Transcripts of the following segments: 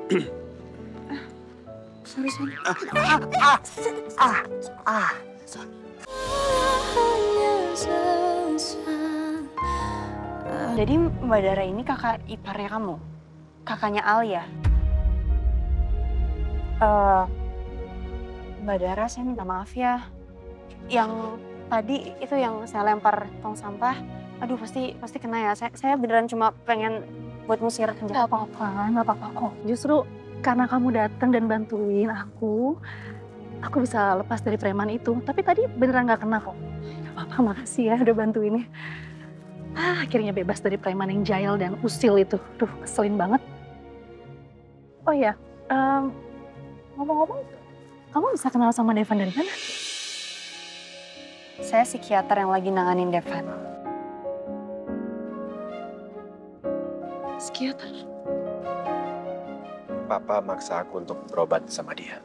Sorry. Jadi Mbak Dara ini kakak iparnya kamu? Kakaknya Alia? Mbak Dara, saya minta maaf ya. Yang tadi itu yang saya lempar tong sampah, aduh pasti kena ya. Saya beneran cuma pengen buat ngusir penjahat. Gak apa-apa kok. Justru karena kamu datang dan bantuin aku bisa lepas dari preman itu. Tapi tadi beneran gak kena kok. Gak apa-apa, makasih ya udah bantuinnya. Akhirnya bebas dari preman yang jahil dan usil itu. Duh, keselin banget. Oh iya, ngomong-ngomong, kamu bisa kenal sama Devan dari mana? Saya psikiater yang lagi nanganin Devan. Psikiater? Papa maksa aku untuk berobat sama dia.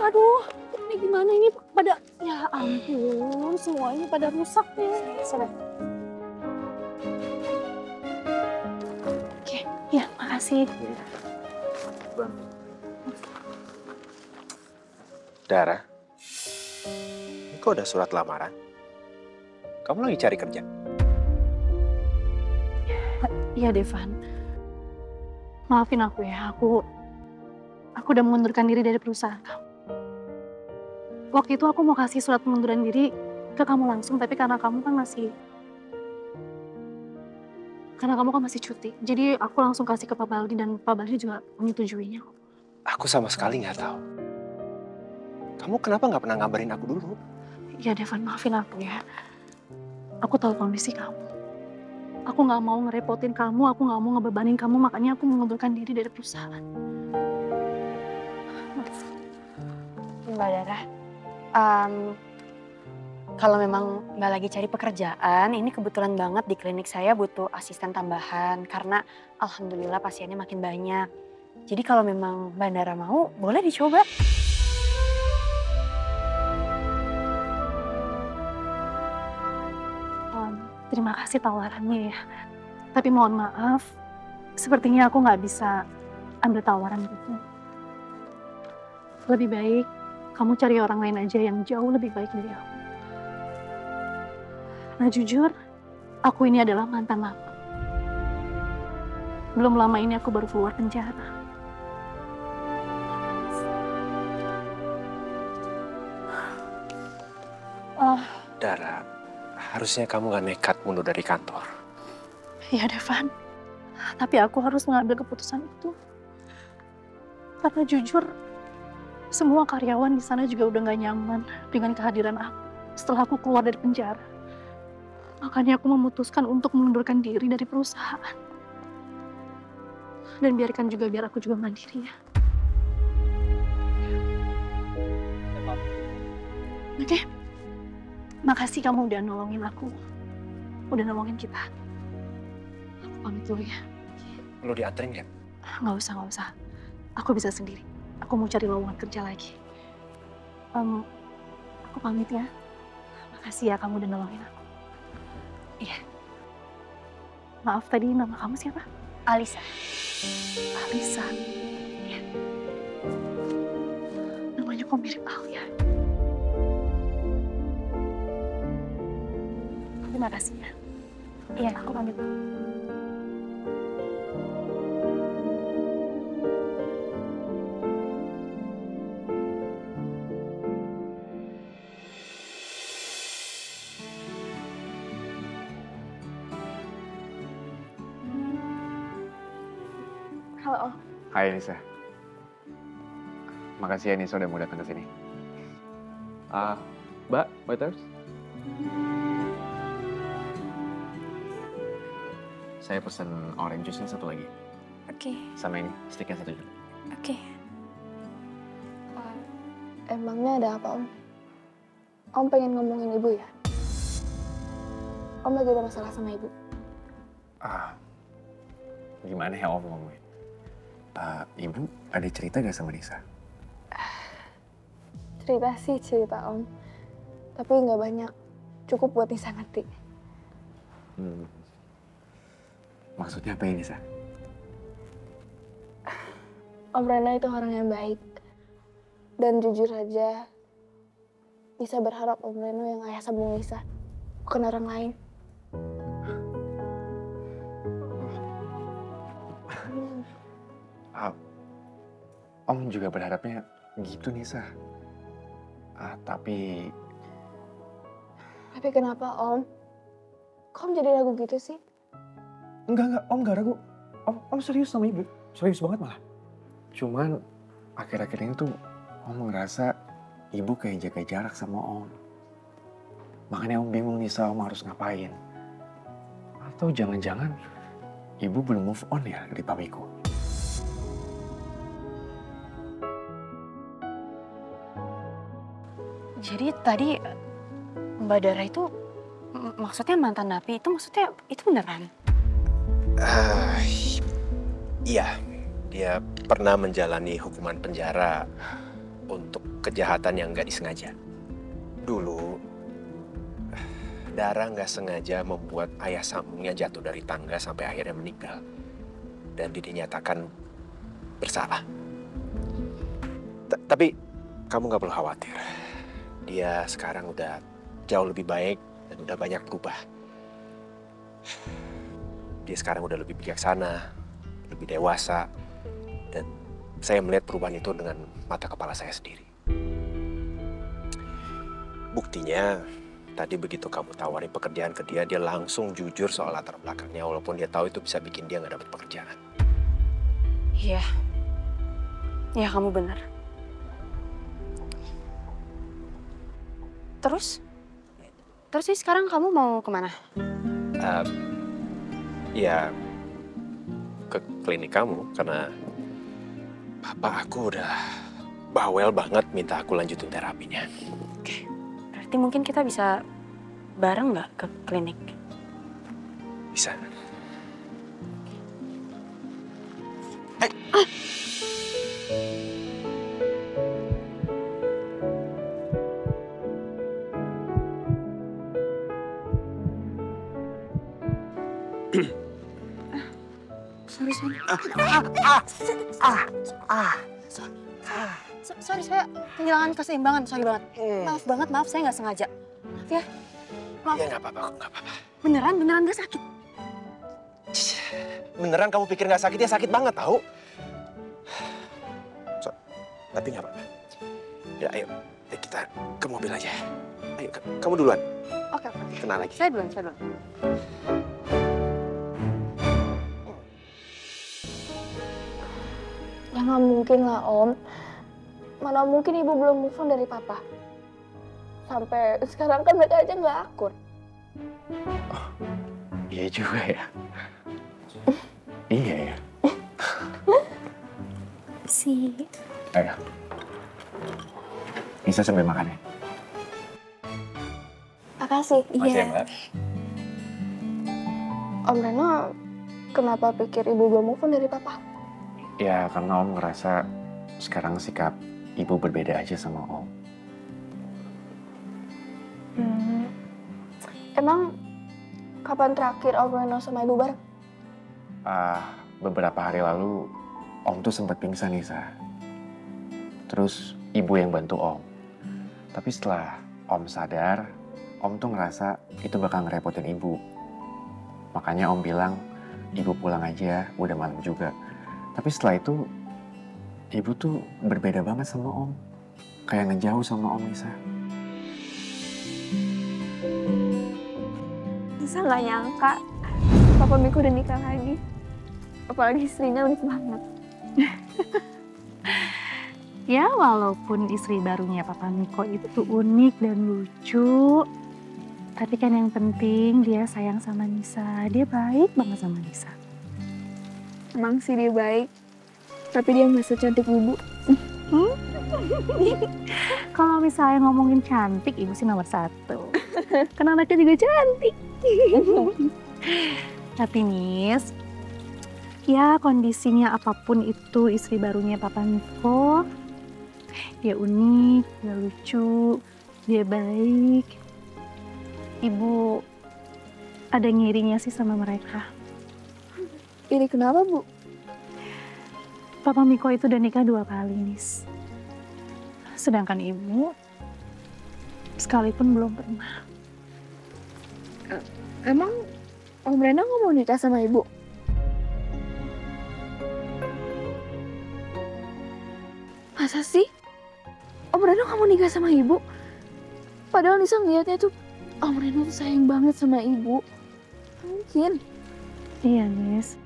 Aduh, ini gimana ini pada, ya ampun, semuanya pada rusak nih. Oke, ya makasih. Dara, ini kok udah surat lamaran? Kamu lagi cari kerja? Iya Devan, maafin aku ya, aku udah mengundurkan diri dari perusahaan kamu. Waktu itu aku mau kasih surat pengunduran diri ke kamu langsung, tapi karena kamu kan masih cuti. Jadi aku langsung kasih ke Pak Baldi dan Pak Baldi juga menyetujuinya. Aku sama sekali nggak tahu. Kamu kenapa nggak pernah ngabarin aku dulu? Ya Devan, maafin aku ya. Aku tahu kondisi kamu. Aku nggak mau ngerepotin kamu, aku nggak mau ngebebanin kamu, makanya aku mengundurkan diri dari perusahaan. Mbak Dara, kalau memang Mbak lagi cari pekerjaan, ini kebetulan banget di klinik saya butuh asisten tambahan karena alhamdulillah pasiennya makin banyak. Jadi kalau memang Mbak Dara mau, boleh dicoba. Terima kasih tawarannya ya. Tapi mohon maaf, sepertinya aku nggak bisa ambil tawaran itu. Lebih baik kamu cari orang lain aja yang jauh lebih baik dari aku. Nah jujur, aku ini adalah mantan napi. Belum lama ini aku baru keluar penjara. Dara, harusnya kamu gak nekat mundur dari kantor. Ya Devan, tapi aku harus mengambil keputusan itu. Karena jujur, semua karyawan di sana juga udah gak nyaman dengan kehadiran aku setelah aku keluar dari penjara. Makanya aku memutuskan untuk mengundurkan diri dari perusahaan. Dan biar aku juga mandiri ya. Oke, makasih kamu udah nolongin aku. Udah nolongin kita. Aku pamit dulu ya. Perlu dianterin nggak? Nggak usah. Aku bisa sendiri. Aku mau cari lowongan kerja lagi. Aku pamit ya. Makasih ya kamu udah nolongin aku. Iya. Maaf tadi nama kamu siapa? Alisa. Alisa. Iya. Namanya kok mirip Alia. Terima kasih ya. Iya, aku pamit. Halo. Hai Nisa. Makasih ya Nisa udah mau datang ke sini. Mbak, waiters? Saya pesen orange juice-nya satu lagi. Oke. Sama ini, sticknya satu juga. Oke. Emangnya ada apa, Om? Om pengen ngomongin Ibu ya? Om lagi ada masalah sama Ibu? Gimana ya Om ngomongin? Ibu ada cerita gak sama Nisa? Cerita sih cerita Om. Tapi nggak banyak. Cukup buat Nisa ngerti. Maksudnya apa ini, Sa? Om Reno itu orang yang baik. Dan jujur aja, Nisa berharap Om Reno yang ayah sambung Nisa. Bukan orang lain. Om juga berharapnya gitu, Nisa. Tapi Tapi kenapa Om? Kok Om jadi ragu gitu sih? enggak, Om enggak ragu. Om serius sama Ibu. Serius banget malah. Cuman akhir-akhir ini tuh Om ngerasa Ibu kayak jaga jarak sama Om. Makanya Om bingung Nisa, Om harus ngapain. Atau jangan-jangan Ibu belum move on ya dari papiku. Jadi tadi Mbak Dara itu maksudnya mantan napi itu maksudnya itu beneran? Iya, dia pernah menjalani hukuman penjara untuk kejahatan yang nggak disengaja. Dulu, Dara nggak sengaja membuat ayah sambungnya jatuh dari tangga sampai akhirnya meninggal. Dan dia dinyatakan bersalah. Tapi kamu nggak perlu khawatir. Dia sekarang udah jauh lebih baik dan udah banyak berubah. Dia sekarang udah lebih bijaksana, lebih dewasa, dan saya melihat perubahan itu dengan mata kepala saya sendiri. Buktinya, tadi begitu kamu tawarin pekerjaan ke dia langsung jujur soal latar belakangnya, walaupun dia tahu itu bisa bikin dia nggak dapat pekerjaan. Iya, ya kamu benar. Terus sih sekarang kamu mau kemana? Ya, ke klinik kamu karena papa aku udah bawel banget minta aku lanjutin terapinya. Oke, berarti mungkin kita bisa bareng nggak ke klinik? Bisa. Sorry, saya kehilangan keseimbangan, sorry banget. Maaf, saya nggak sengaja. Maaf ya. Maaf. Ya nggak apa-apa, nggak apa-apa. Beneran nggak sakit. Beneran kamu pikir nggak sakit? Ya sakit banget tahu. Tapi nggak apa-apa. Ya ayo kita ke mobil aja. Ayo kamu duluan. Oke. Kenal lagi. Saya duluan. Ya nggak mungkin lah Om. Mana mungkin Ibu belum move on dari Papa. Sampai sekarang kan mereka aja nggak akur. Iya juga ya. Iya ya. Si. Ayo. Bisa sambil makan ya? Makasih. Makasih ya, Mbak. Om Reno, kenapa pikir Ibu belum move on dari Papa? Ya karena Om ngerasa sekarang sikap Ibu berbeda aja sama Om. Emang kapan terakhir Om Reno sama Ibu bareng? Beberapa hari lalu Om tuh sempat pingsan nih, Sa. Terus Ibu yang bantu Om. Tapi setelah Om sadar, Om tuh ngerasa itu bakal ngerepotin Ibu. Makanya Om bilang, Ibu pulang aja, udah malam juga. Tapi setelah itu, Ibu tuh berbeda banget sama Om. Kayak ngejauh sama Om, Nisa. Nisa nggak nyangka Papa Miko udah nikah lagi. Apalagi istrinya unik banget. Ya walaupun istri barunya Papa Miko itu unik dan lucu, tapi kan yang penting dia sayang sama Nisa. Dia baik banget sama Nisa. Emang sih dia baik, tapi dia nggak secantik Ibu. Kalau misalnya ngomongin cantik, Ibu sih nomor 1. Karena anaknya juga cantik. Tapi Nis, ya kondisinya apapun itu istri barunya Papa Miko, Dia unik, dia lucu, dia baik. Ibu ada ngirinya sih sama mereka. Ini kenapa, Bu? Papa Miko itu udah nikah 2 kali, Nis. Sedangkan ibu sekalipun belum pernah. Emang Om Reno nggak mau nikah sama Ibu? Masa sih? Om Reno nggak mau nikah sama Ibu? Padahal Nisa ngeliatnya tuh Om Reno tuh sayang banget sama Ibu. Mungkin. Iya, Nis.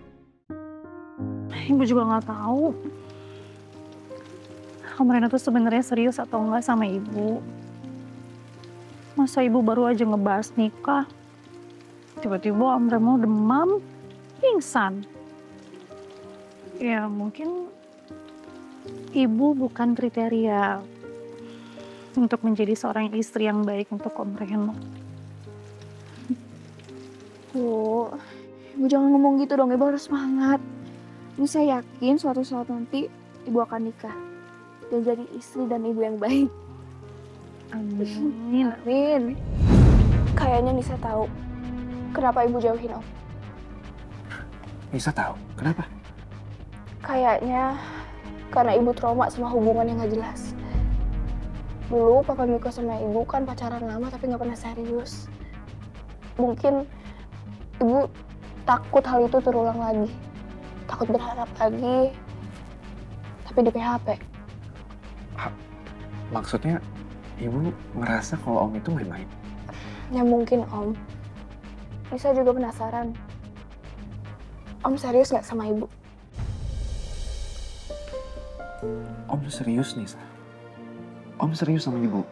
Ibu juga nggak tahu. Om Reno tuh sebenarnya serius atau enggak sama ibu. Masa ibu baru aja ngebahas nikah, tiba-tiba Om Reno demam, pingsan. Ya mungkin ibu bukan kriteria untuk menjadi seorang istri yang baik untuk Om Reno. Bu, Ibu jangan ngomong gitu dong. Ibu harus semangat. Nisa yakin suatu saat nanti Ibu akan nikah dan jadi istri dan ibu yang baik. Amin. Amin. Kayaknya Nisa tahu kenapa Ibu jauhin Om. Nisa tahu, kenapa? Kayaknya karena Ibu trauma sama hubungan yang gak jelas. Dulu Papa Miko sama Ibu kan pacaran lama tapi gak pernah serius. Mungkin Ibu takut hal itu terulang lagi. Takut berharap lagi, tapi di PHP. Maksudnya ibu ngerasa kalau om itu main-main? Ya mungkin Om. Nisa juga penasaran. Om serius gak sama Ibu? Om serius Nisa? Om serius sama ibu?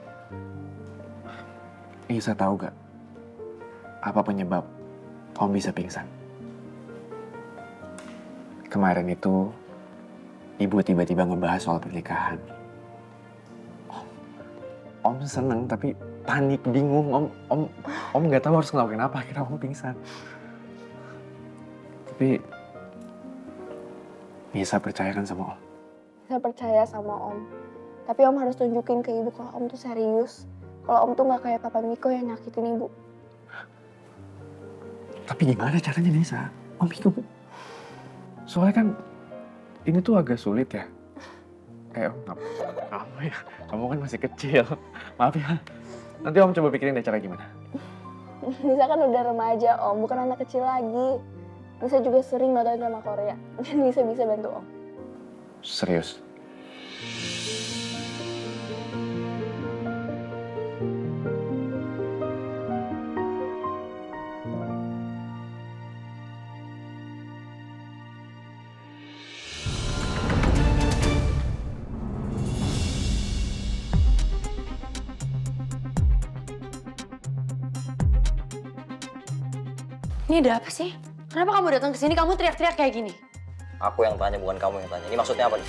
Nisa tahu gak apa penyebab om bisa pingsan? Kemarin itu ibu tiba-tiba ngebahas soal pernikahan. Om seneng tapi panik, bingung. Om nggak tahu harus ngelakuin apa. Akhirnya om pingsan. Tapi Nisa percaya kan sama om? Saya percaya sama Om. Tapi Om harus tunjukin ke Ibu kalau Om tuh serius. Kalau Om tuh gak kayak Papa Miko yang nyakitin Ibu. Tapi gimana caranya Nisa? Om bingung. Soalnya kan ini tuh agak sulit ya. Om, kamu ya, kamu kan masih kecil. Maaf ya. Nanti om coba pikirin deh cara gimana. Nisa kan udah remaja Om, bukan anak kecil lagi. Nisa juga sering nonton drama Korea. Nisa bisa bantu Om. Serius? Ini ada apa sih? Kenapa kamu datang ke sini kamu teriak-teriak kayak gini? Aku yang tanya, bukan kamu yang tanya. Ini maksudnya apa nih?